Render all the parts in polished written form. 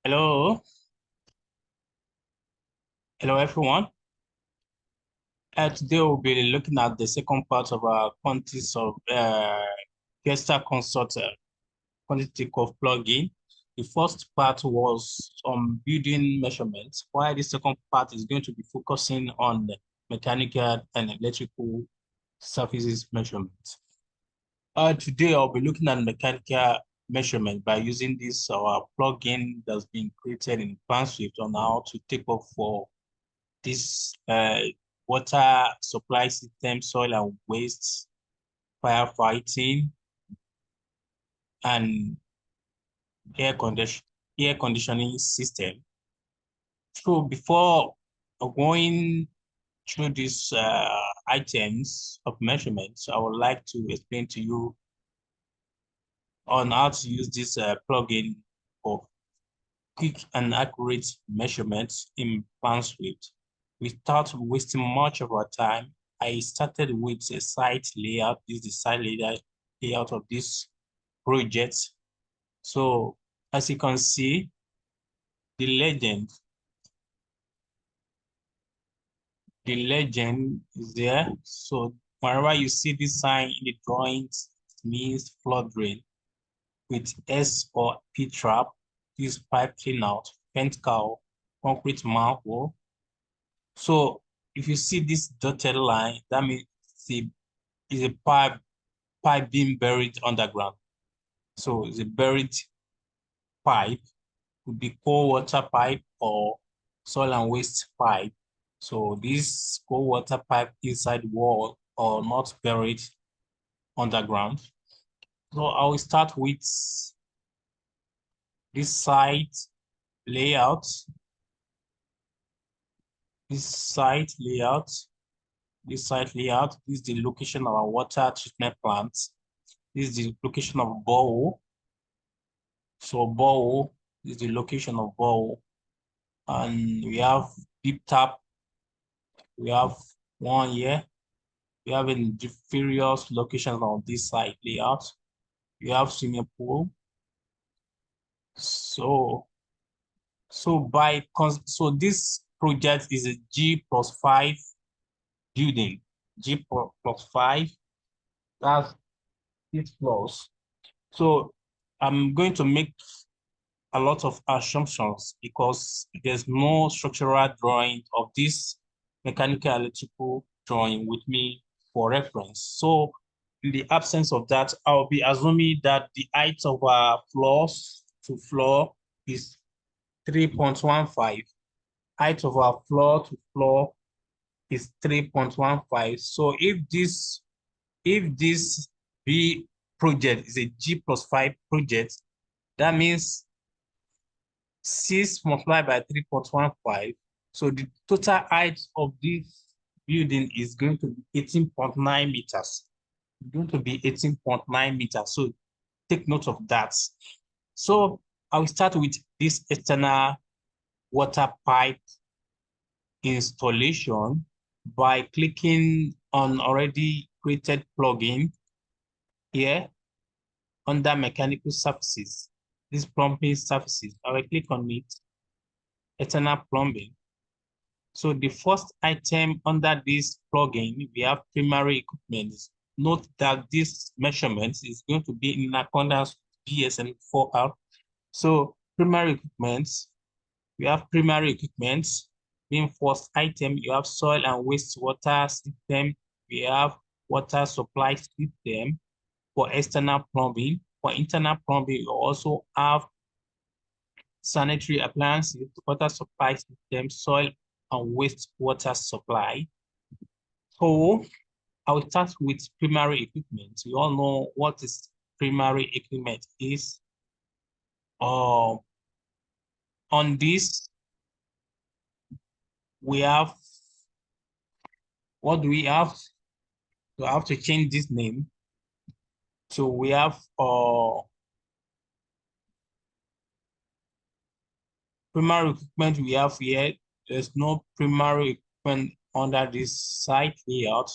Hello, hello everyone. Today we'll be looking at the second part of our quantities of Fiesta Consort quantity of plugin. The first part was on building measurements, while the second part is going to be focusing on the mechanical and electrical surfaces measurements. Today I'll be looking at mechanical measurement by using this our plugin that's been created in PlanSwift on how to take off for this water supply system, soil and waste, firefighting, and air condition air conditioning system. So before going through these items of measurements, I would like to explain to you on how to use this plugin for quick and accurate measurements in PlanSwift. Without wasting much of our time, I started with a site layout. This is the site layout of this project. So as you can see, the legend is there. So whenever you see this sign in the drawings, it means flood drain with S or P trap, this pipe clean out, fence cow, concrete manhole. So if you see this dotted line, that means it's a pipe being buried underground. So it's a buried pipe, could be cold water pipe or soil and waste pipe. So this cold water pipe inside wall or not buried underground. So I will start with this site layout. This site layout. This is the location of our water treatment plant. This is the location of borehole. So borehole is the location of borehole. And we have deep tap. We have one here. We have in various locations on this site layout. We have swimming pool. So this project is a G+5 building. G+5. That's 6 floors. So I'm going to make a lot of assumptions because there's no structural drawing of this mechanical electrical drawing with me for reference. So in the absence of that, I'll be assuming that the height of our floors to floor is 3.15. Height of our floor to floor is 3.15. So if this B project is a G+5 project, that means 6 multiplied by 3.15. So the total height of this building is going to be 18.9 meters. It's going to be 18.9 meters. So take note of that. So I will start with this external water pipe installation by clicking on already created plugin here under mechanical surfaces. This plumbing surfaces. I will click on it, external plumbing. So the first item under this plugin, we have primary equipment. Note that this measurement is going to be in accordance with BSN 4R. So primary equipment, we have primary equipment. Being first item, you have soil and wastewater system. We have water supply system for external plumbing. For internal plumbing, you also have sanitary appliances, water supply system, soil and wastewater supply. So I will start with primary equipment. You all know what is primary equipment is. On this, we have, what do we have? So I have to change this name. So we have primary equipment we have here. There's no primary equipment under this site layout,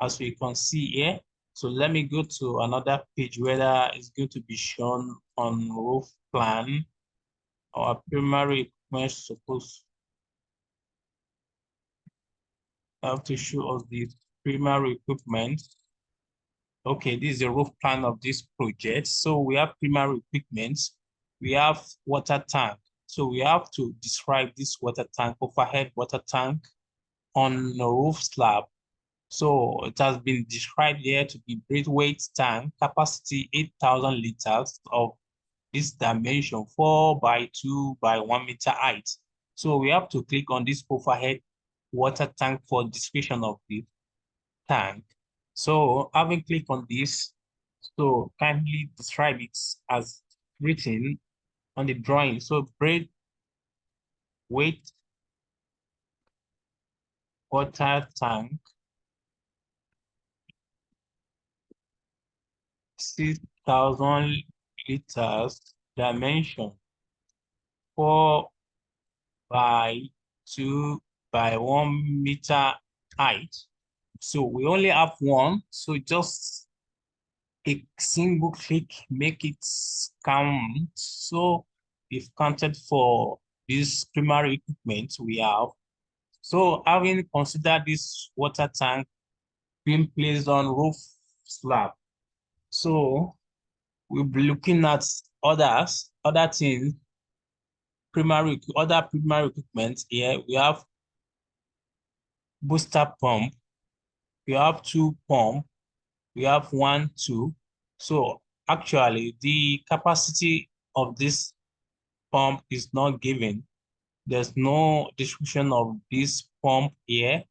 as we can see here. So let me go to another page where it's going to be shown on roof plan Our primary equipment supposed have to show us the primary equipment. Okay, this is the roof plan of this project. So we have primary equipment. We have water tank. So we have to describe this water tank, overhead water tank on the roof slab. So it has been described here to be braid weight tank, capacity 8,000 liters of this dimension, 4 by 2 by 1 meter height. So we have to click on this overhead water tank for description of the tank. So having clicked on this, so kindly describe it as written on the drawing. So braid weight water tank, 6,000 liters, dimension 4 by 2 by 1 meter height. So we only have one, so just a single click make it count. So we've counted for this primary equipment we have. So having considered this water tank being placed on roof slab, so we'll be looking at other things, other primary equipment here. We have booster pump, we have two pump, we have 1, 2. So actually the capacity of this pump is not given. There's no description of this pump here.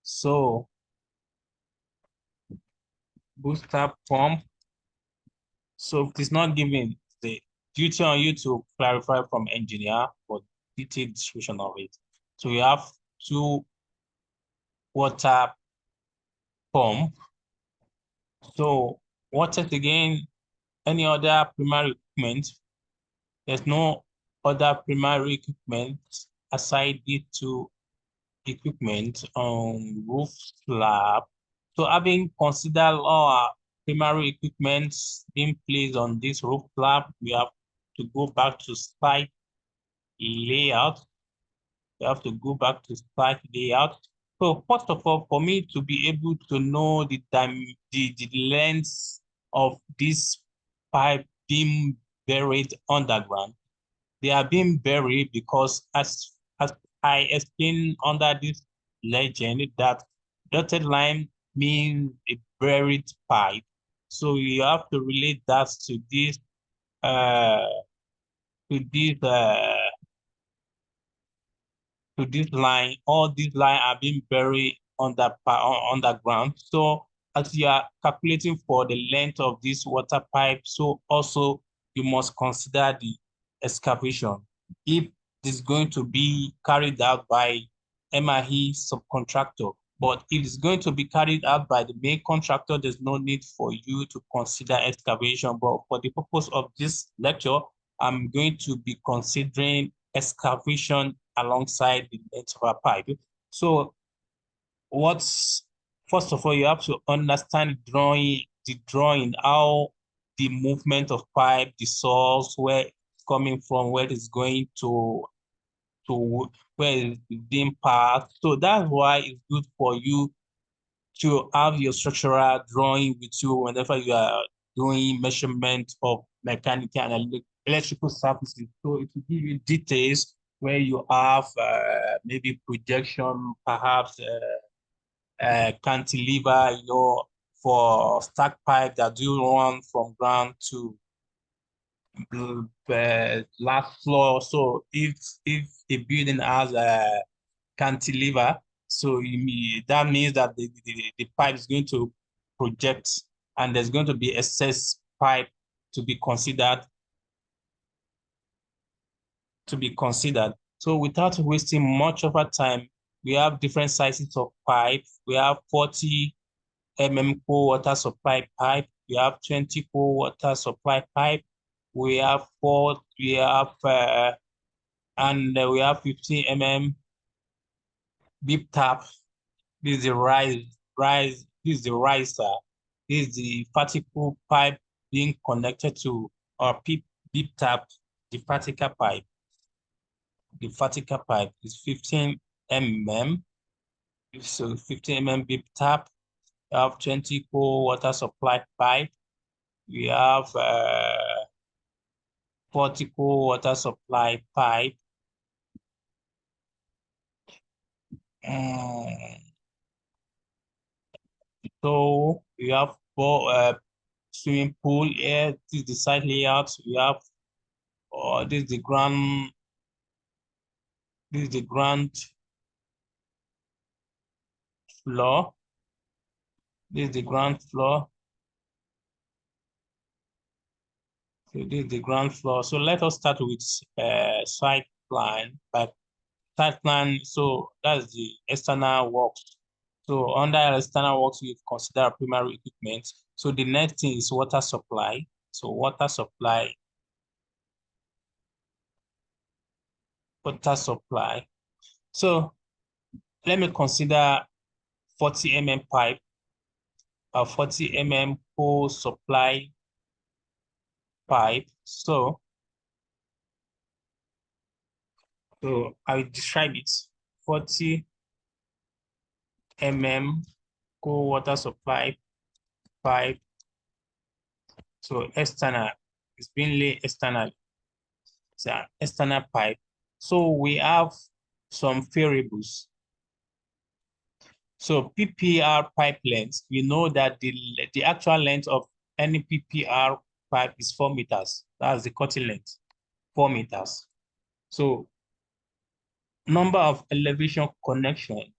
So booster pump. So it is not given. The duty on you to clarify from engineer for detailed description of it. So we have two water pump. So what is again any other primary equipment? There's no other primary equipment aside these two equipment on roof slab. So having considered all our primary equipment being placed on this roof slab, we have to go back to site layout. We have to go back to site layout. So first of all, for me to be able to know the length of this pipe being buried underground, they are being buried because as I explained under this legend that dotted line means a buried pipe. So you have to relate that uh to this uh to this line. All these lines are being buried underground. So as you are calculating for the length of this water pipe, so also you must consider the excavation. If it's going to be carried out by MRE subcontractor, but if it's going to be carried out by the main contractor, there's no need for you to consider excavation. But for the purpose of this lecture, I'm going to be considering excavation alongside the length of a pipe. So first of all, you have to understand the drawing, how the movement of pipe, the source, where it's coming from, where it's going to where it's being passed. So that's why it's good for you to have your structural drawing with you whenever you are doing measurement of mechanical and electrical surfaces. So it will give you details where you have maybe projection, perhaps cantilever, for stack pipe that do run from ground to last floor. So if a building has a cantilever, so that means that the pipe is going to project, and there's going to be excess pipe to be considered. So without wasting much of our time, we have different sizes of pipe. We have 40 cold water supply pipe. We have 20 cold water supply pipe. We have we have 15 deep tap. This is the this is the riser. This is the vertical pipe being connected to our deep tap, the vertical pipe. the vertical pipe is 15 mm. So 15 mm bib tap. We have 20 cold water supply pipe. We have 40 cold water supply pipe. So we have swimming pool here. This is the site layout. We have this is the ground. This is the ground floor. This is the ground floor. So this is the ground floor. So let us start with site plan. But site plan, so that's the external works. So under external works, we consider primary equipment. So the next thing is water supply. So water supply. So let me consider 40 mm pipe, 40 mm cold supply pipe. So I will describe it. 40 mm cold water supply pipe. So external, it's being laid external. It's an external pipe. So we have some variables. So PPR pipe length, we know that the actual length of any PPR pipe is 4 meters. That's the cutting length, 4 meters. So number of elevation connection,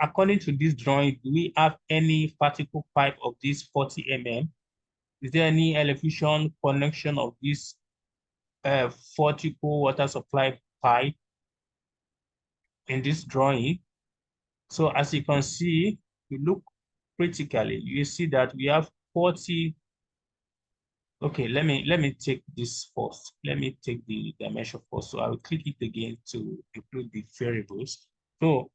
according to this drawing, do we have any particle pipe of this 40 mm? Is there any elevation connection of this 40 cold water supply pipe in this drawing? So as you can see, you look critically, you see that we have 40. Okay, let me take this first. Let me take the dimension first. So I will click it again to include the variables. So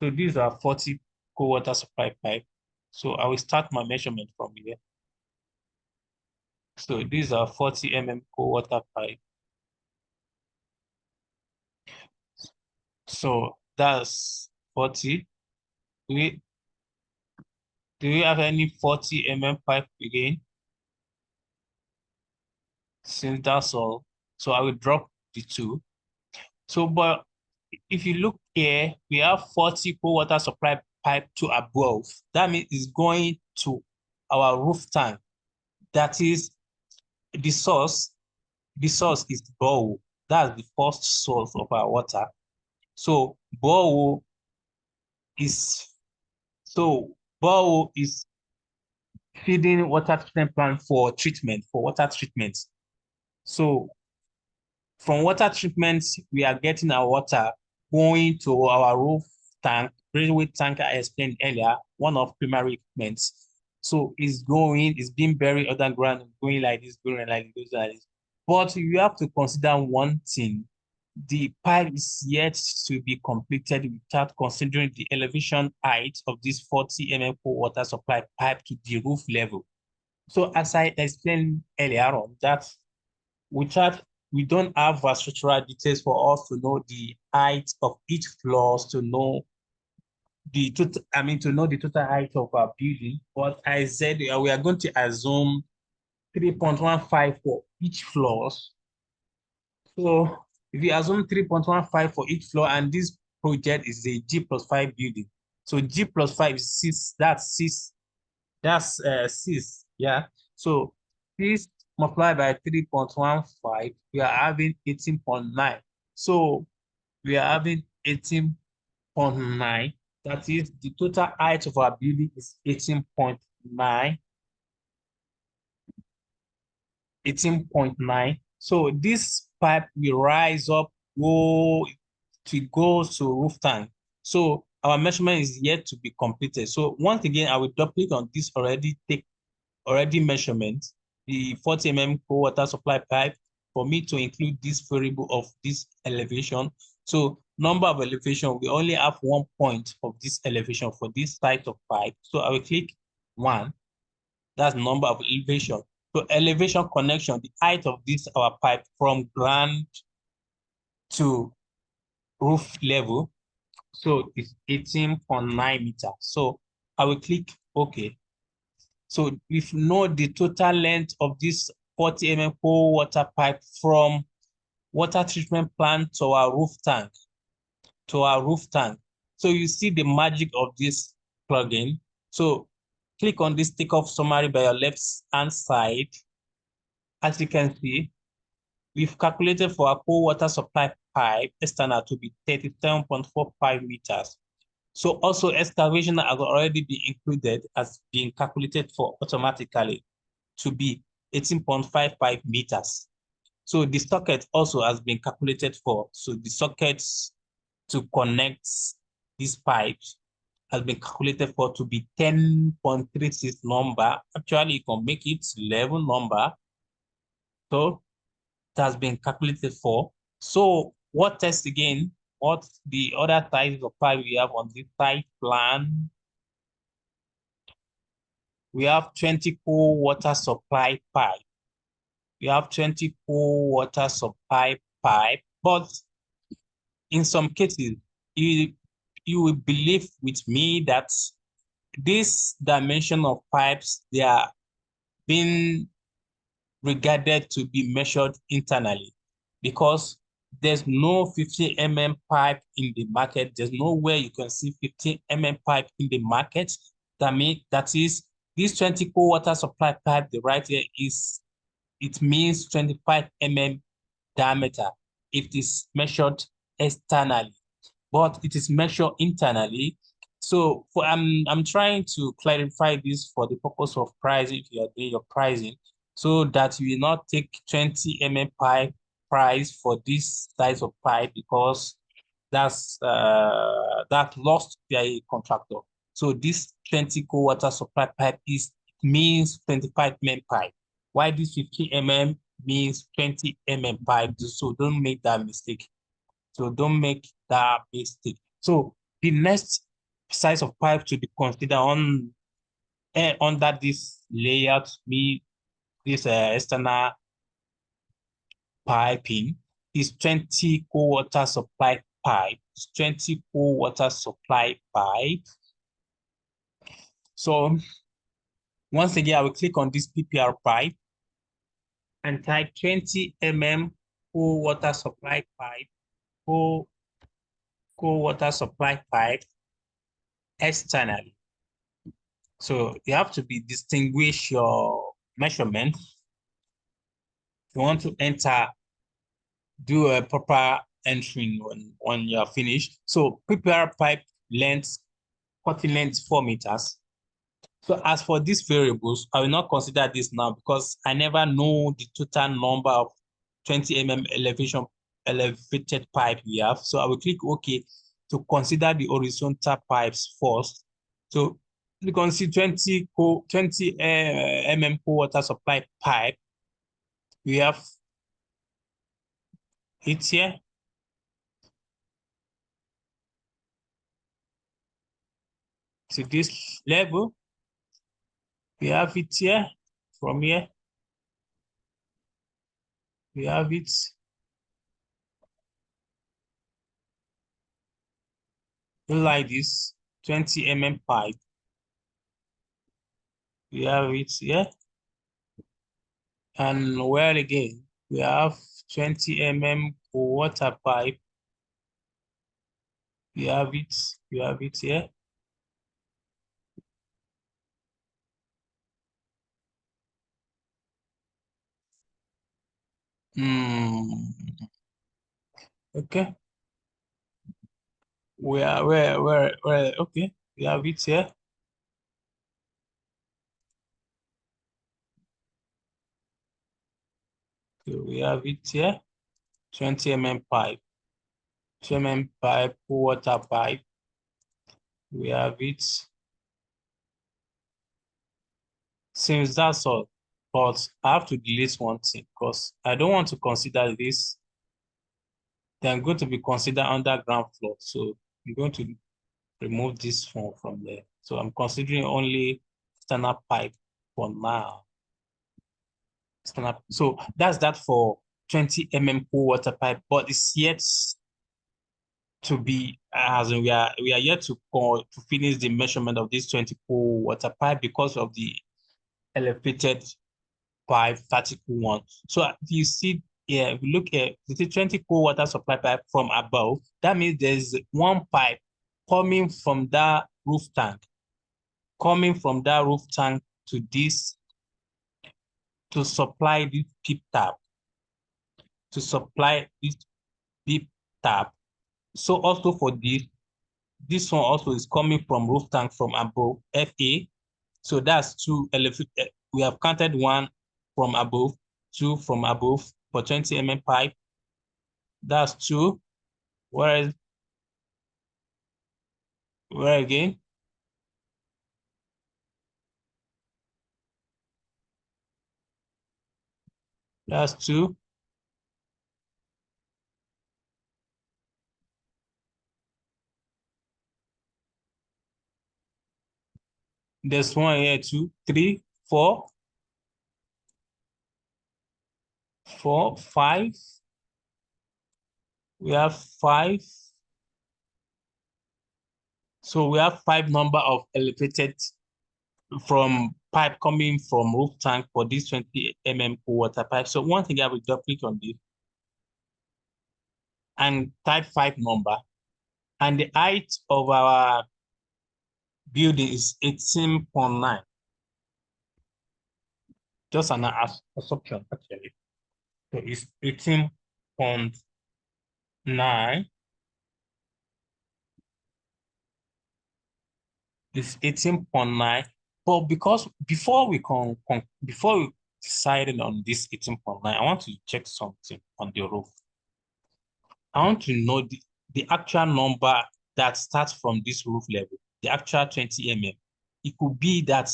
these are 40 cold water supply pipe. So I will start my measurement from here. So these are 40 mm cold water pipe. So that's 40. Do we have any 40 mm pipe again? Since that's all, so I will drop the 2. So, but if you look here, we have 40 cold water supply pipe to above. That means it's going to our roof tank. That is the source. The source is borehole. That's the first source of our water. So borehole is borehole is feeding water treatment plant for water treatment. So from water treatment, we are getting our water going to our roof tank, railway tank I explained earlier, one of primary equipment. So it's being buried underground, going like this, going like this, going like this. But you have to consider one thing. The pipe is yet to be completed without considering the elevation height of this 40 mm water supply pipe to the roof level. So as I explained earlier on, that we don't have structural details for us to know the height of each floors, to know the total, to know the total height of our building. But I said we are going to assume 3.15 for each floors. So if you assume 3.15 for each floor, and this project is a G+5 building. So G+5 is 6, that's 6. That's 6, yeah. So this multiplied by 3.15, we are having 18.9. So we are having 18.9. That is, the total height of our building is 18.9. 18.9. So this pipe will rise up, go to roof tank. So our measurement is yet to be completed. So once again, I will double click on this already measurement, the 40 mm cold water supply pipe, for me to include this variable of this elevation. So number of elevation, we only have 1 point of this elevation for this type of pipe. So I will click 1. That's number of elevation. So elevation connection, the height of this our pipe from ground to roof level. So it's 18.9 meters. So I will click OK. So if you know the total length of this 40 mm cold water pipe from water treatment plant to our roof tank, So you see the magic of this plugin. So click on this takeoff summary by your left hand side. As you can see, we've calculated for our cold water supply pipe external to be 37.45 meters. So also excavation has already been included as being calculated for automatically to be 18.55 meters. So the socket also has been calculated for. So the sockets to connect these pipes has been calculated for to be 10.36 number. Actually, you can make it 11 number. So it has been calculated for. So what test again? What the other types of pipe we have on this site plan? We have 20 cool water supply pipe. We have 20 cool water supply pipe, but in some cases, you will believe with me that this dimension of pipes, they are being regarded to be measured internally because there's no 15 mm pipe in the market. There's nowhere you can see 15 mm pipe in the market. That is this 20 cold water supply pipe, the right here it means 25 mm diameter if it is measured externally, but it is measured internally. So for I'm trying to clarify this for the purpose of pricing if you are doing your pricing, so that you will not take 20 mm pipe price for this size of pipe because that lost by a contractor. So this 20 cold water supply pipe means 25 mm pipe. Why this 50 mm means 20 mm pipe? So don't make that mistake. So don't make that mistake. So the next size of pipe to be considered under this layout, this external piping is 20 cold water supply pipe. It's 20 cold water supply pipe. So once again, I will click on this PPR pipe and type 20 mm cold water supply pipe, cold water supply pipe externally. So you have to distinguish your measurement. If you want to enter, do a proper entry when you are finished. So prepare pipe length, 40 length 4 meters. So as for these variables, I will not consider this now because I never know the total number of 20 mm elevated pipe we have. So I will click OK to consider the horizontal pipes first. So you can see 20 mm cold water supply pipe. We have it here. To this level, we have it here. From here, we have it. Like this, 20 mm pipe. We have it here. And where again, we have 20 mm water pipe. We have it here. Okay. Where, okay. We have it here. So we have it here. 20 mm pipe. 20 mm pipe, water pipe. We have it. Since that's all, but I have to delete one thing because I don't want to consider this. They're going to be considered underground floor. So I'm going to remove this from there. So I'm considering only external pipe for now. So that's that for 20 cold water pipe, but it's yet to be, as in we are yet to finish the measurement of this 20 cold water pipe because of the elevated pipe vertical one. So if you see here, if you look at the 20 cold water supply pipe from above, that means there's one pipe coming from that roof tank, to this, to supply this deep tap, to supply this deep tap. So also for this one also is coming from roof tank from above, FA. So that's two elevated. We have counted one from above, two from above for 20 pipe. That's two. Where again? That's two. There's one here, two, three, four, five. We have five. So we have five number of elevated from pipe coming from roof tank for this 20 water pipe. So one thing I will double click on this and type five number, and the height of our building is 18.9. Just an assumption actually. So it's 18.9. It's 18.9. But because before we decided on this 18.9, I want to check something on the roof. I want to know the actual number that starts from this roof level, the actual 20 It could be that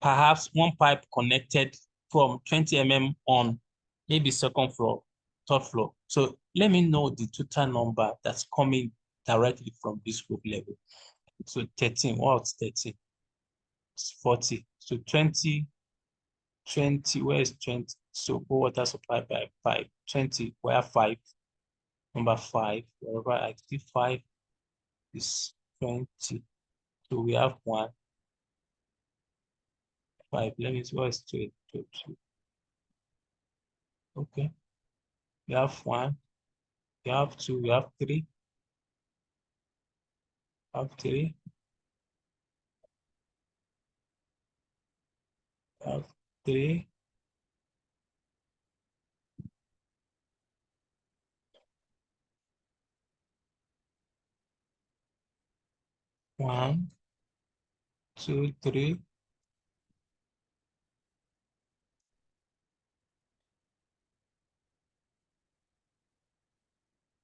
perhaps one pipe connected from 20 on maybe second floor, third floor. So let me know the total number that's coming directly from this roof level. So 13, what's 13? It's 40. So 20, where's 20? So water supply by 5. 20, where 5? Number 5, wherever I see 5 is 20. So we have 1, 5. Let me see what's 2, 2, 2. Okay. We have 1, we have 2, we have 3, have 3, have 3, 1, 2, 3.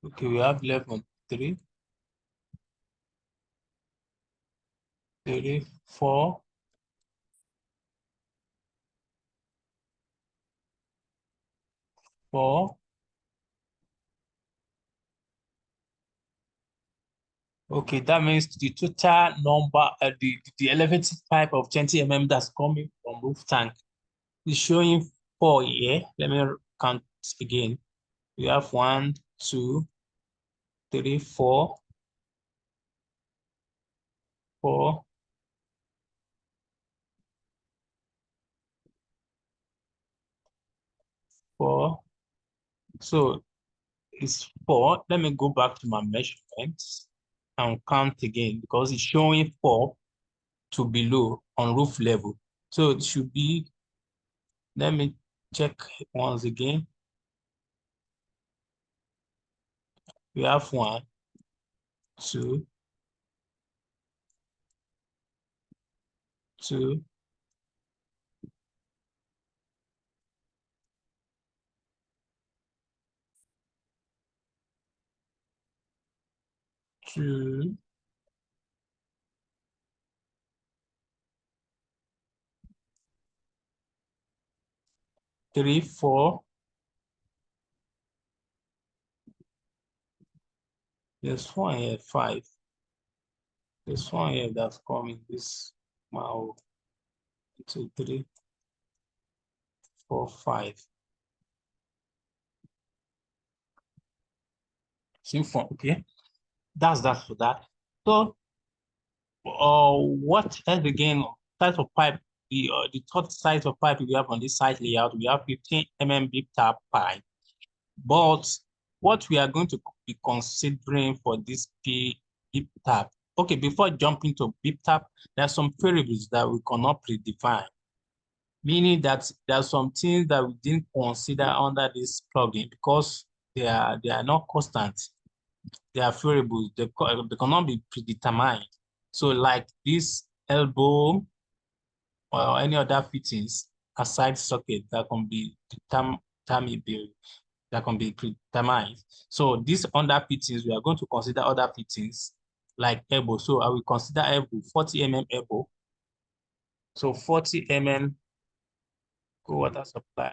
Okay, we have 11, 3, 3, 4, 4. Okay, that means the total number, the elevated pipe of 20 that's coming from roof tank is showing 4 here. Let me count again. We have 1, 2, 3, 4, 4, 4. So it's 4. Let me go back to my measurements and count again because it's showing 4 to below on roof level. So it should be, let me check once again. We have 1, 2, 2, 2, 3, 4. There's one here, 5. There's one here that's coming. This 1, 2, 3, 4, 5. Okay, that's that for that. So, what else again? Size of pipe. The third size of pipe we have on this site layout, we have 15 deep tap pipe. But what we are going to be considering for this deep tap. Okay, before jumping to deep tap, there are some variables that we cannot predefine, meaning that there are some things that we didn't consider under this plugin because they are not constant. They are variables. They cannot be predetermined. So like this elbow or any other fittings aside socket that can be determinable, that can be predetermined. So these under fittings, we are going to consider other fittings like elbow. So I will consider elbow, 40 mm elbow. So 40 mm cool water supply,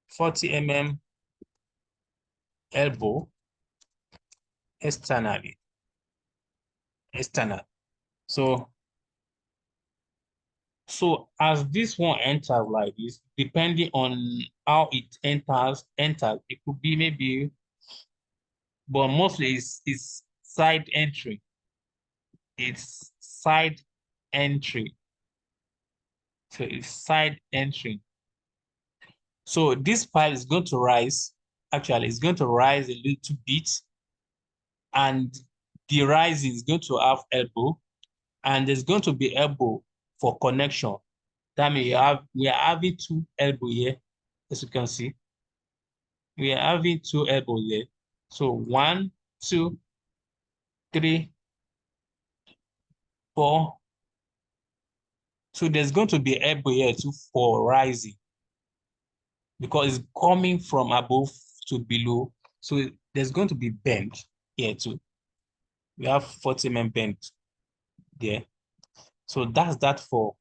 40 mm elbow externally, external. So as this one enters like this, depending on how it enters, it could be maybe, but mostly it's side entry. It's side entry. So it's side entry. So this file is going to rise. Actually, it's going to rise a little bit, and the rising is going to have elbow, and there's going to be elbow for connection. That means we are having two elbow here, as you can see. We are having two elbow here. So 1, 2, 3, 4. So there's going to be elbow here too for rising because it's coming from above to below. So there's going to be bend here too. We have 40 mm bend there. So that's that for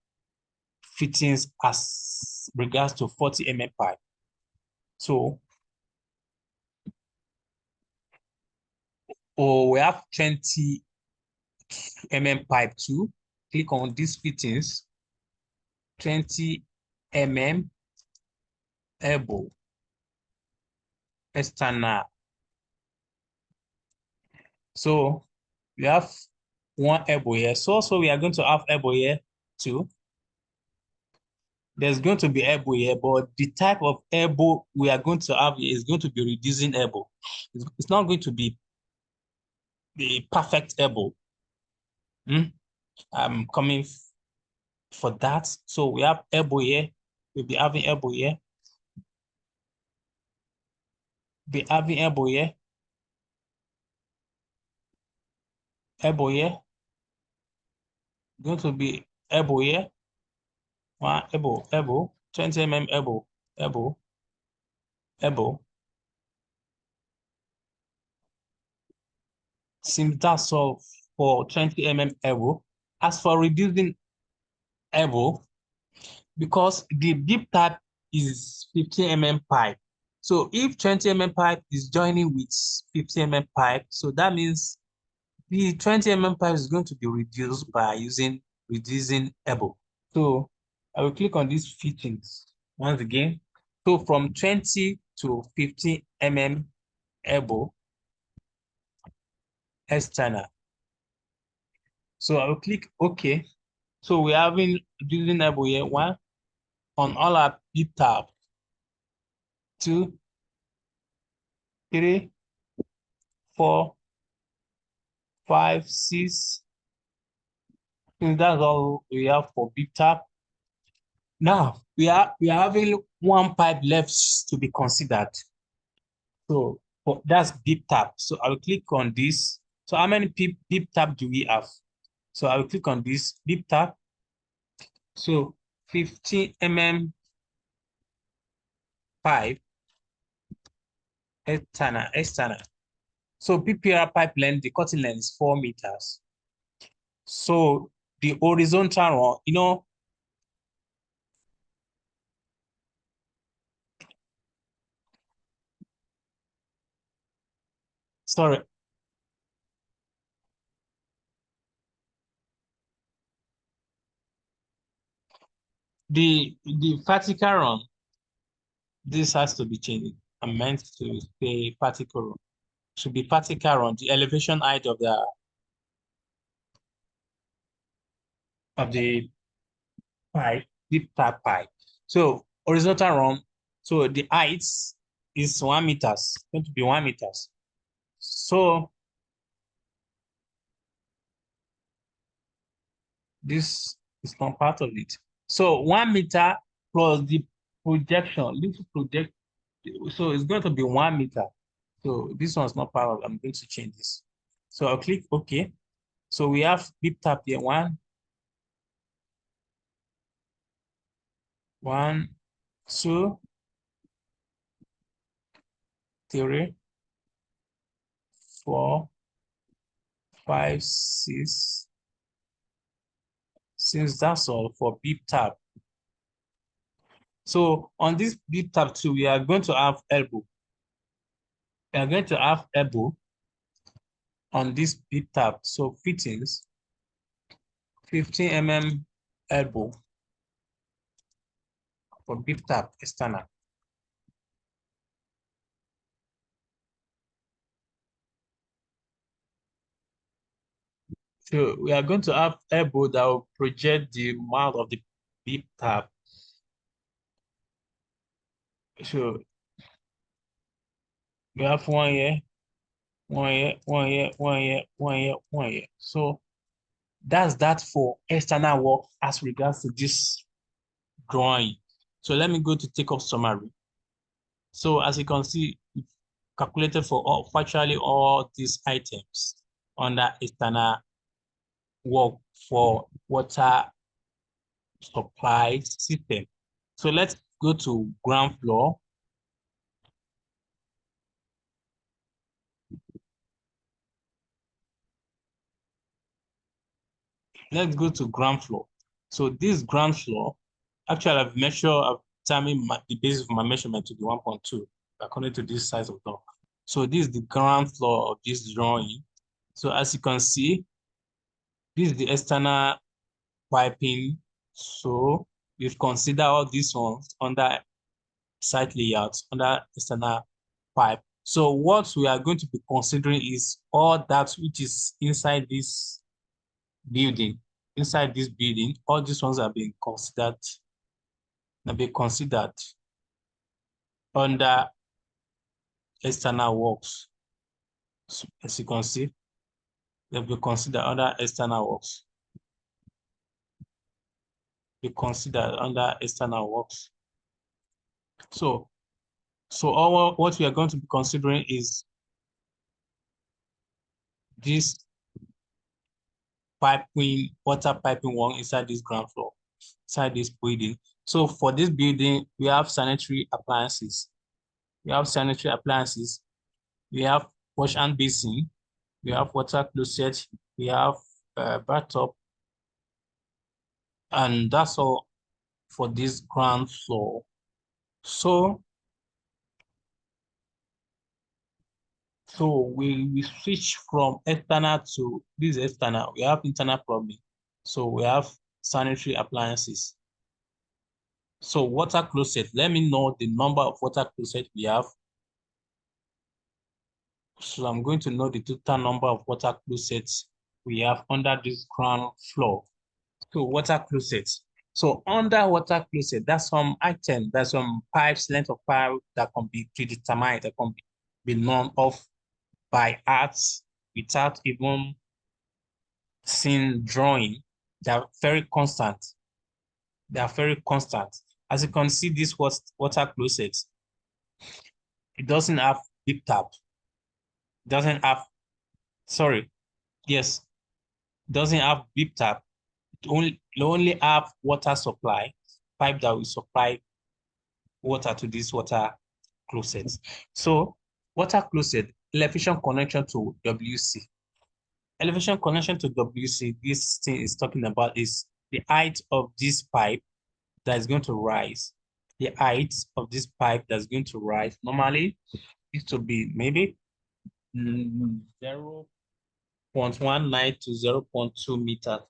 fittings as regards to 40 mm pipe. So we have 20 mm pipe too. Click on these fittings, 20 mm elbow external. So we have one elbow here. So also we are going to have elbow here too. There's going to be elbow here, but the type of elbow we are going to have is going to be reducing elbow. It's not going to be the perfect elbow. I'm coming for that. So we have elbow here. We'll be having elbow here. Be having elbow here. Elbow here. Going to be elbow here. One elbow, 20 mm elbow. Since that's all for 20 mm elbow. As for reducing elbow, because the deep tap is 15 mm pipe. So if 20 mm pipe is joining with 15 mm pipe, so that means the 20 mm pipe is going to be reduced by reducing elbow. So I will click on these fittings once again. So from 20 to 15 mm elbow external. So I will click OK. So we're having reducing elbow here, 1 on all our deep tap, 2, 3, 4, 5, 6. And that's all we have for big tap. Now we are having one pipe left to be considered. So that's deep tap. So I will click on this. So how many deep tap do we have? So I will click on this deep tap. So 15 mm pipe external. So PPR pipe length, the cutting length is 4 meters. So the horizontal one, sorry, the vertical run, this has to be changed. I meant to say vertical run. should be vertical on the elevation height of the pipe, deep tap pipe. So horizontal run, so the height is 1 meters, going to be 1 meters. So this is not part of it. So 1 meter plus the projection, little project, so it's going to be 1 meter. So this one's not part of it. I'm going to change this. So I'll click OK. So we have deep tap here. 1, 1, 2, 3, 4, 5, 6. Since that's all for beep tap. So on this beep tap too, we are going to have elbow. We are going to have elbow on this beep tap. So fittings, 15 mm elbow for beep tap external. So we are going to have elbow that will project the mouth of the beep tap. So we have 1 here, 1 here, 1 here, 1 here, 1 here, 1 here. So that's that for external work as regards to this drawing. So let me go to take off summary. So as you can see, it's calculated for virtually all these items under external work for water supply system. So let's go to ground floor. Let's go to ground floor. So this ground floor, actually I've determined the basis of my measurement to be 1.2 according to this size of block. So this is the ground floor of this drawing. So as you can see, this is the external piping. So we've considered all these ones under site layouts, under external pipe. So what we are going to be considering is all that which is inside this building. Inside this building, all these ones are being considered, under external works. So as you can see, they'll be considered under external works. Be considered under external works. So all what we are going to be considering is this piping, water piping one inside this ground floor, inside this building. So for this building, we have sanitary appliances. We have sanitary appliances. We have wash and basin. We have water closet. We have bathtub. And that's all for this ground floor. So we switch from external to this external. We have internal plumbing. So we have sanitary appliances. So water closet, let me know the number of water closet we have. So I'm going to know the total number of water closets we have under this ground floor. So water closets. So under water closet, that's some item, that's some pipes, length of pipe that can be predetermined, that can be known of by arts without even seeing drawing. They are very constant. They are very constant. As you can see, this water closet, it doesn't have deep tap. It doesn't have, sorry, yes, it doesn't have deep tap. It only have water supply, pipe that will supply water to this water closet. So water closet, elevation connection to WC. Elevation connection to WC, this thing is talking about is the height of this pipe that is going to rise. The height of this pipe that's going to rise normally is to be maybe 0.19 to 0.2 meters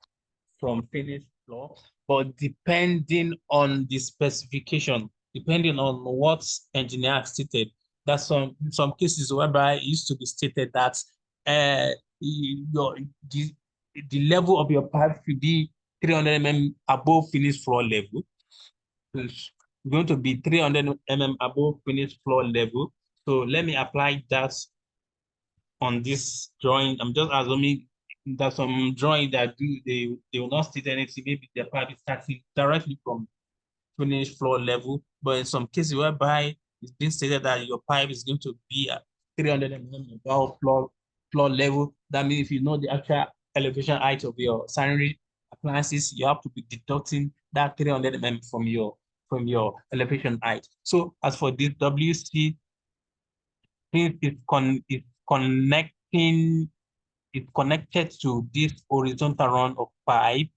from finished floor, but depending on the specification, depending on what engineer stated, That's some cases whereby it used to be stated that your the level of your pipe should be 300 mm above finished floor level. So it's going to be 300 mm above finished floor level. So let me apply that on this drawing. I'm just assuming that some drawing that they will not state anything. Maybe the pipe is starting directly from finished floor level, but in some cases whereby it's been stated that your pipe is going to be at 300 mm above floor level, that means if you know the actual elevation height of your sanitary appliances, you have to be deducting that 300 mm from your elevation height. So as for this WC, it's connecting, it's connected to this horizontal run of pipe.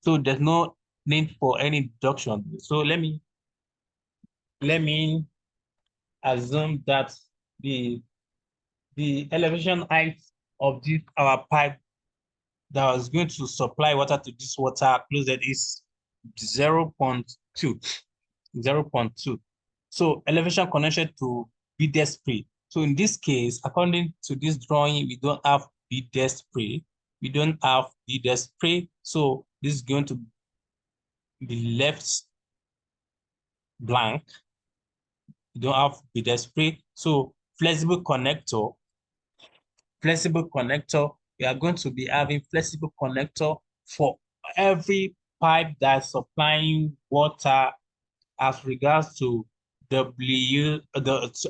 So there's no need for any deduction. So let me assume that the the elevation height of this our pipe that was going to supply water to this water closet is 0.2. 0.2. So elevation connection to BDS spray. So in this case, according to this drawing, we don't have BDS spray. We don't have BDS spray. So this is going to be left blank. We don't have BDS spray. So flexible connector, we are going to be having flexible connector for every pipe that's supplying water as regards to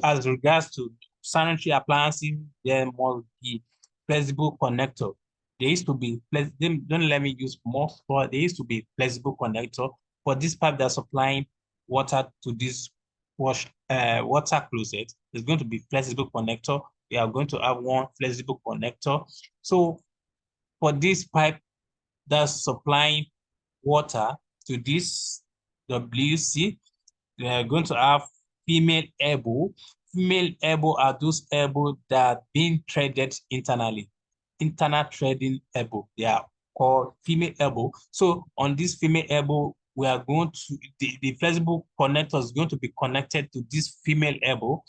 as regards to sanitary appliances. There must be flexible connector. There used to be, don't let me use most, but there used to be flexible connector for this pipe that's supplying water to this water closet. There's going to be flexible connector. We are going to have one flexible connector. So for this pipe that's supplying water to this WC, we are going to have female elbow. Female elbow are those elbow that are being threaded internally. Internal threading elbow. They are called female elbow. So on this female elbow, we are going to, the flexible connector is going to be connected to this female elbow.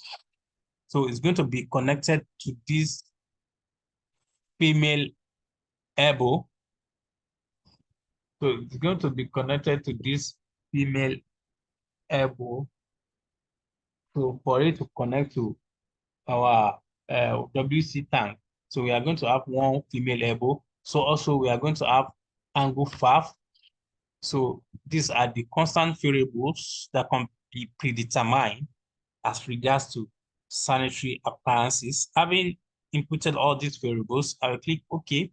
So it's going to be connected to this female elbow. So it's going to be connected to this female elbow. So for it to connect to our WC tank, so we are going to have one female elbow. So also we are going to have angle FAF. So these are the constant variables that can be predetermined as regards to sanitary appliances. Having inputted all these variables, I will click OK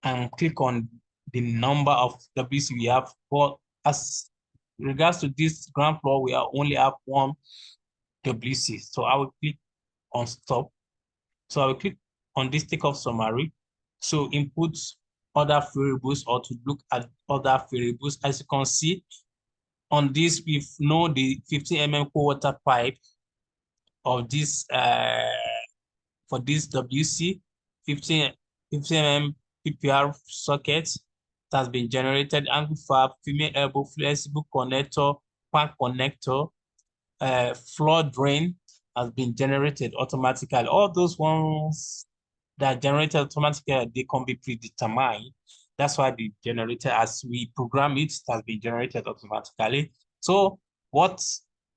and click on the number of WC we have. But as regards to this ground floor, we only have one WC. So I will click on stop. So I will click on this takeoff summary. So input other variables or to look at other variables. As you can see on this, we know the 15 mm cold water pipe of this for this WC 15 mm PPR socket that has been generated. Angle fab, female elbow, flexible connector, pack connector, floor drain has been generated automatically. All those ones that are generated automatically, they can be predetermined. That's why the generator, as we program it, has been generated automatically. So what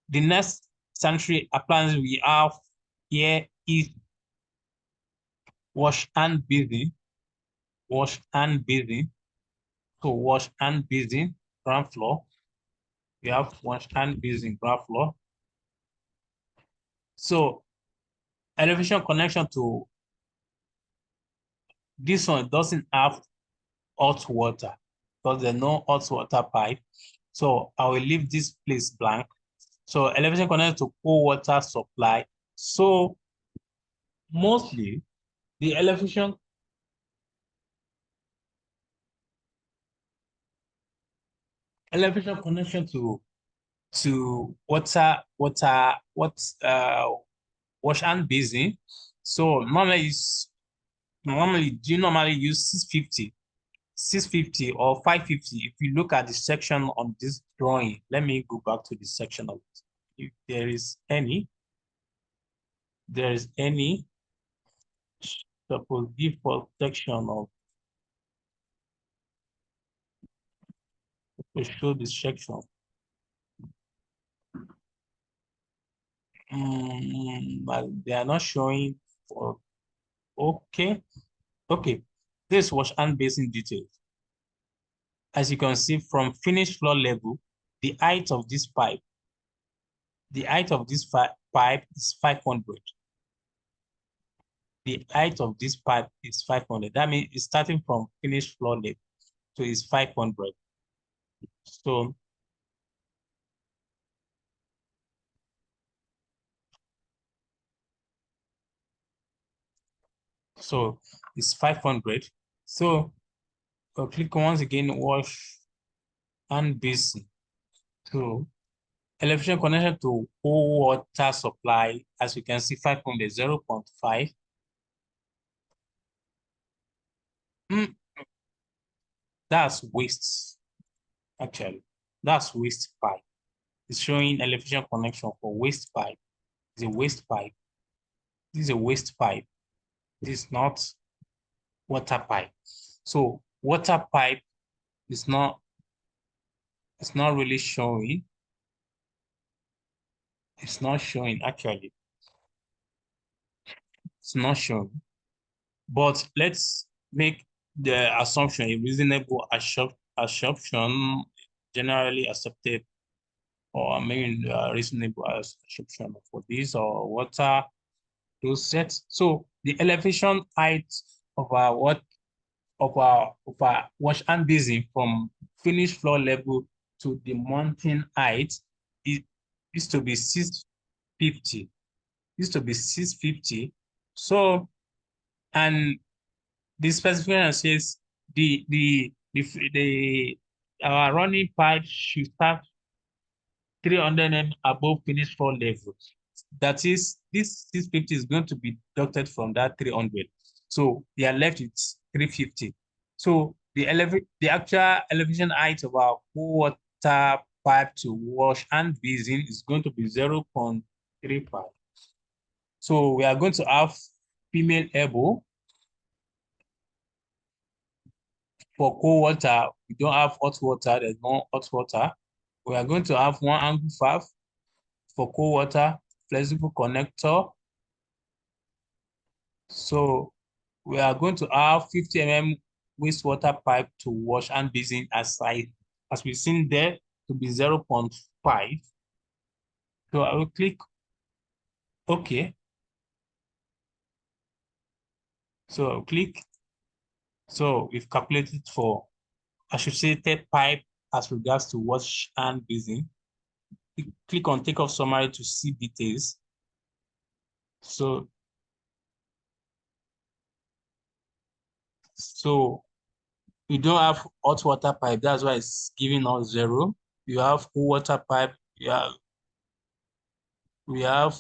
the next sanitary appliance we have here is wash and basin. Wash and basin. So wash and basin, ground floor. We have wash and basin, ground floor. So elevation connection to this one doesn't have hot water because there's no hot water pipe. So I will leave this place blank. So elevation connected to cold water supply. So mostly the elevation connection to wash and basin. So normally do you normally use 650 or 550? If you look at the section on this drawing, let me go back to the section of it. If there is any. there is any suppose default section of to show this section. But they are not showing for okay. Okay. This wash and basin details. As you can see from finished floor level, the height of this pipe, pipe is 500. The height of this pipe is 500. That means it's starting from finished floor level. So it's 500. So it's 500. So click once again, wash and basin. So elevation connection to cold water supply, as you can see, 500, 0.5. That's waste, actually. That's waste pipe. It's showing elevation connection for waste pipe. It's a waste pipe. This is a waste pipe. This is not water pipe. So water pipe is not, it's not really showing. It's not showing actually. It's not showing. But let's make the assumption a reasonable assumption generally accepted, or maybe reasonable assumption for this or water those sets. So the elevation height of our wash and basin from finished floor level to the mounting height is, is to be 650. Is to be 650. So, and the specification says the our running pipe should start 300 m above finished floor level. That is, this 650 is going to be deducted from that 300. So they are left with 350. So the actual elevation height of our water pipe to wash and basin is going to be 0.35. So we are going to have female elbow. For cold water, we don't have hot water. There's no hot water. We are going to have one angle 5 for cold water, flexible connector. So we are going to have 50 mm wastewater pipe to wash and basin as we've seen there to be 0.5. So I will click OK. So I'll click. So we've calculated for associated pipe as regards to wash and basin. Click on takeoff summary to see details. So we don't have hot water pipe. That's why it's giving us 0. You have cool water pipe. Yeah, we have,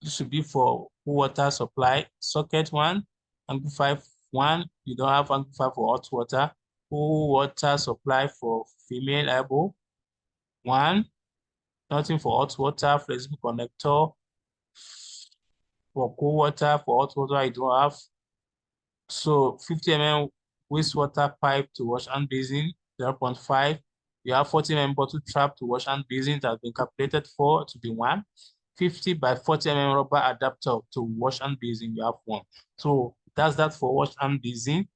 this should be for cool water supply. Socket 1, amplifier 1. You don't have amplifier for hot water. Cool water supply for female elbow 1. Nothing for hot water. Flexible connector for cool water. For hot water, I don't have. So 50 mm wastewater pipe to wash and basin, 0.5. You have 40 mm bottle trap to wash and basin that has been calculated for to be 1. 50 by 40 mm rubber adapter to wash and basin, you have 1. So that's that for wash and basin.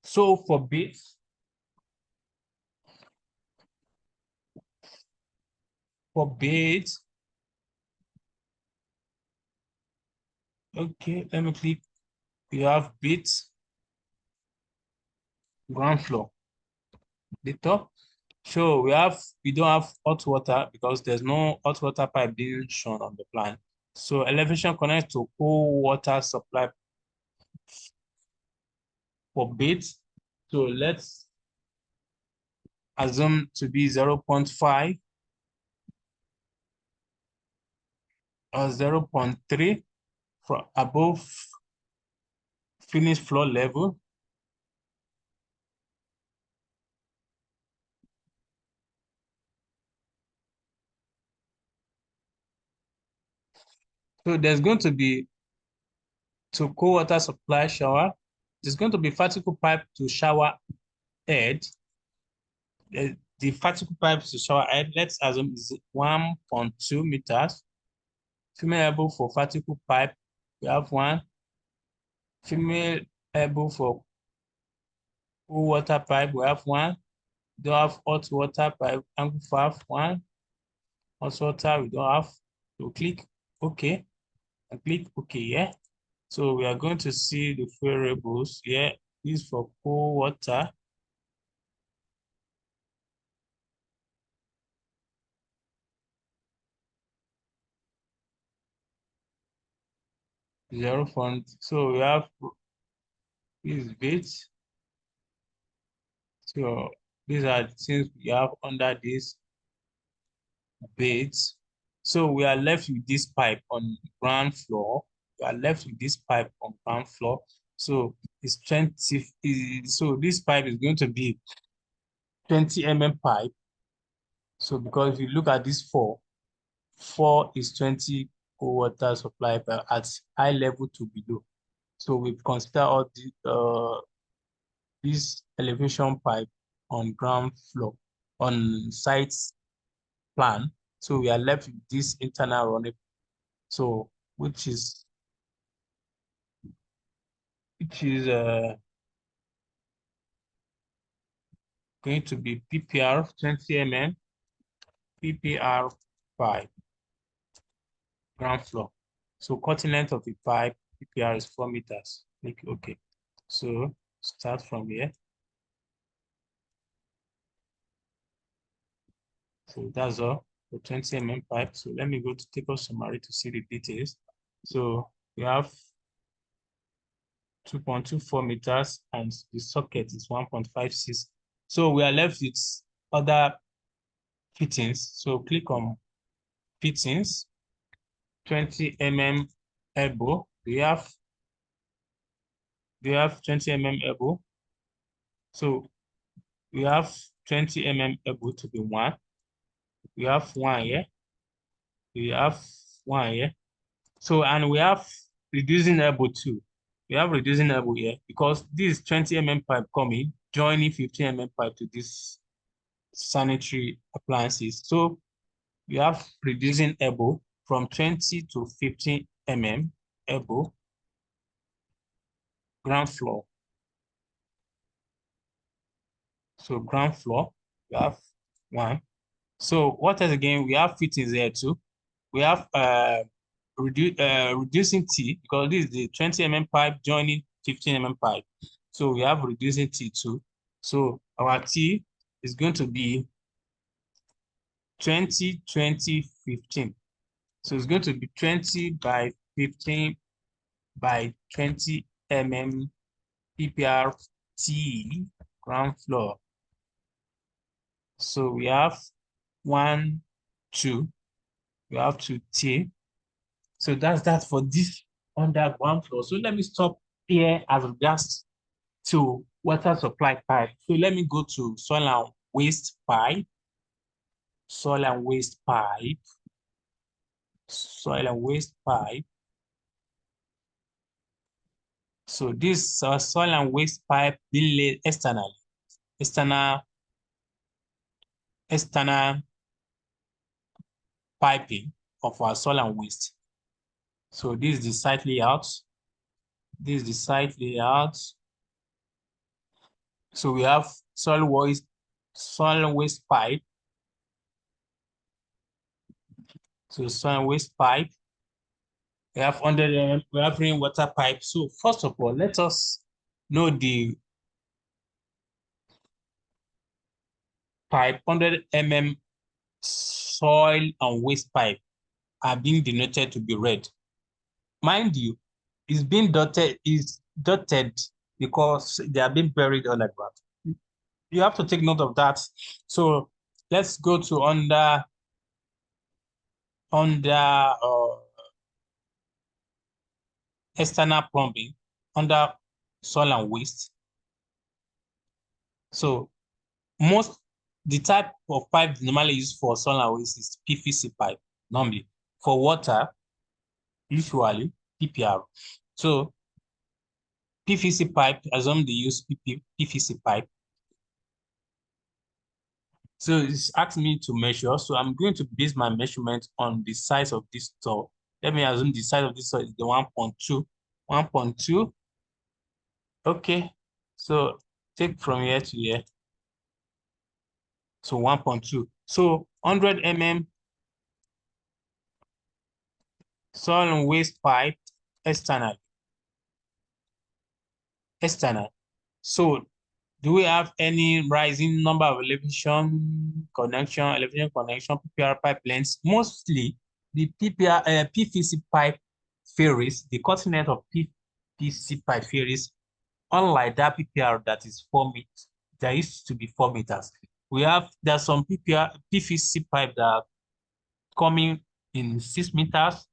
So for base, okay, let me click. You have bits, ground floor, the top. So we don't have hot water because there's no hot water pipe being shown on the plan. So elevation connects to cold water supply for bits. So let's assume to be 0.5 or 0.3 from above finished floor level. So there's going to be to cold water supply shower. There's going to be vertical pipe to shower head. The vertical pipe to shower head, let's assume is 1.2 meters. Female elbow for vertical pipe, we have one. Female elbow for cool water pipe, we have one. We don't have hot water pipe, angle 5, one. Hot water, we don't have. So click OK and click OK, yeah. So we are going to see the variables here. This is for cool water. Zero font. So we have this bit. So these are the things we have under this bit. So we are left with this pipe on ground floor. We are left with this pipe on ground floor. So it's 20. So this pipe is going to be 20 mm pipe. So because if you look at this 4 is 20 cold water supply pipe at high level to below. So we consider all this elevation pipe on ground floor on site plan. So we are left with this internal running. So which is going to be PPR 20 mm, PPR 5 ground floor. So cutting length of the pipe PPR is 4 meters. Click OK. So start from here. So that's all for 20 mm pipe. So let me go to table summary to see the details. So we have 2.24 meters and the socket is 1.56. So we are left with other fittings. So click on fittings, 20 mm elbow. We have 20 mm elbow. So we have 20 mm elbow to be one. We have one here. We have one here. So, and we have reducing elbow too. We have reducing elbow here because this 20 mm pipe coming, joining 15 mm pipe to this sanitary appliances. So we have reducing elbow from 20 to 15 mm elbow, ground floor. So ground floor, we have one. So what else again? We have fittings there too. We have reducing T because this is the 20 mm pipe joining 15 mm pipe. So we have reducing T too. So our T is going to be 20, 20, 15. So it's going to be 20 by 15 by 20 mm PPR T ground floor. So we have 1, 2. We have 2 T. So that's that for this underground floor. So let me stop here as regards to water supply pipe. So let me go to soil and waste pipe. Soil and waste pipe. Soil and waste pipe. So this soil and waste pipe being laid externally. External piping of our soil and waste. So this is the site layout. This is the site layout. So we have soil and waste pipe. So soil and waste pipe. We have 100 mm, we have rainwater pipe. So first of all, let us know the pipe 100 mm soil and waste pipe are being denoted to be red. Mind you, it's being dotted because they are being buried underground. You have to take note of that. So let's go to under external plumbing, under soil and waste. So the type of pipe normally used for soil and waste is PVC pipe, normally. For water, usually PPR. So PVC pipe, assume they use PVC pipe. So it's asked me to measure. So I'm going to base my measurement on the size of this store. Let me assume the size of this store is the 1.2. 1.2. Okay. So take from here to here. So 1.2. So 100 mm soil and waste pipe external. External. So do we have any rising number of elevation connection, PPR pipe lengths? Mostly the PVC pipe varies, the cutting length of PVC pipe varies, unlike that PPR that is 4 meters. There used to be 4 meters. There's some PVC pipe that are coming in 6 meters,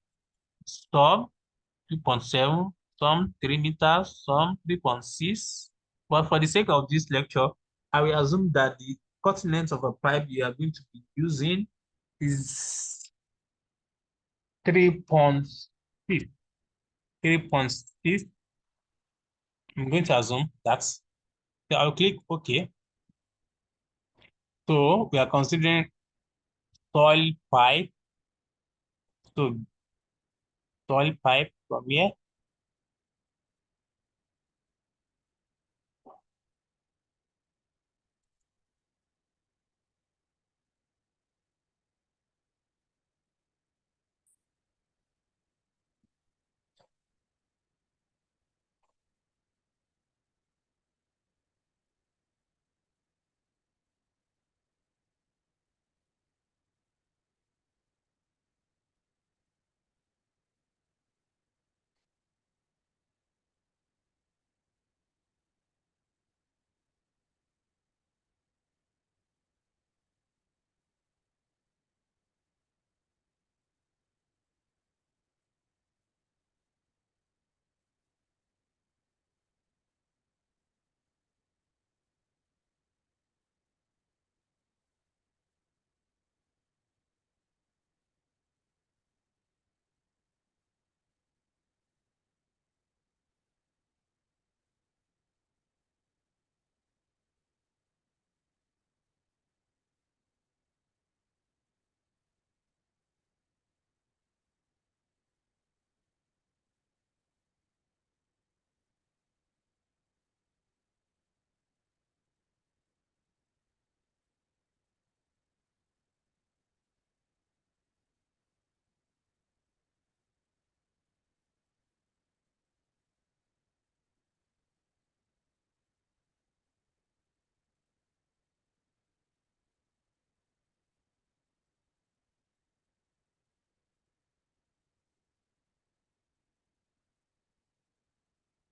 some 2.7, some 3 meters, some 3.6. But for the sake of this lecture, I will assume that the cutting length of a pipe you are going to be using is 3.6. 3.6. I'm going to assume that. So I'll click OK. So we are considering soil pipe. So soil pipe from here.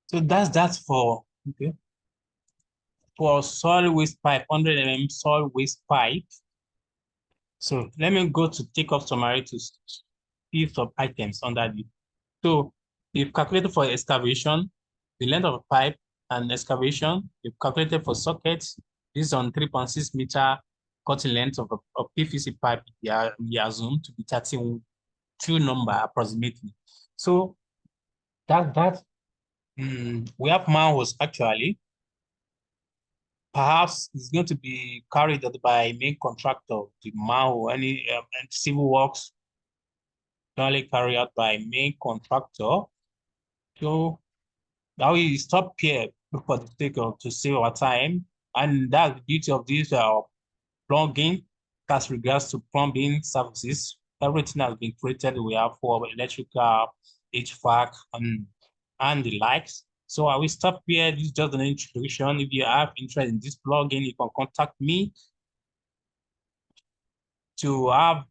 So that's that for okay. For soil waste pipe, 100 mm soil waste pipe. So let me go to take off summary to see some items under the. So you've calculated for excavation, the length of a pipe and excavation. You've calculated for sockets. This is on 3.6 meter cutting length of PVC pipe. We assume to be 32 number approximately. So that we have manholes actually. Perhaps it's going to be carried out by main contractor, the manhole, any and civil works generally carried out by main contractor. So now we stop here for the sake of to save our time. And that's the beauty of this plumbing as regards to plumbing services. Everything has been created. We have for electrical, HVAC, and the likes. So I will stop here. This is just an introduction. If you have interest in this plugin, you can contact me to have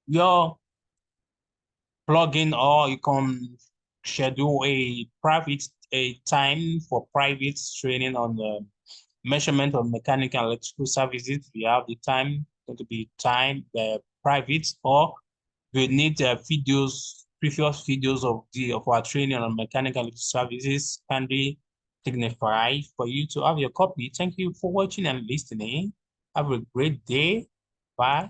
your plugin, or you can schedule a time for private training on the measurement of mechanical and electrical services. We have the time going to be private, or we need previous videos of our training on mechanical and electrical services can be signified for you to have your copy. Thank you for watching and listening. Have a great day. Bye.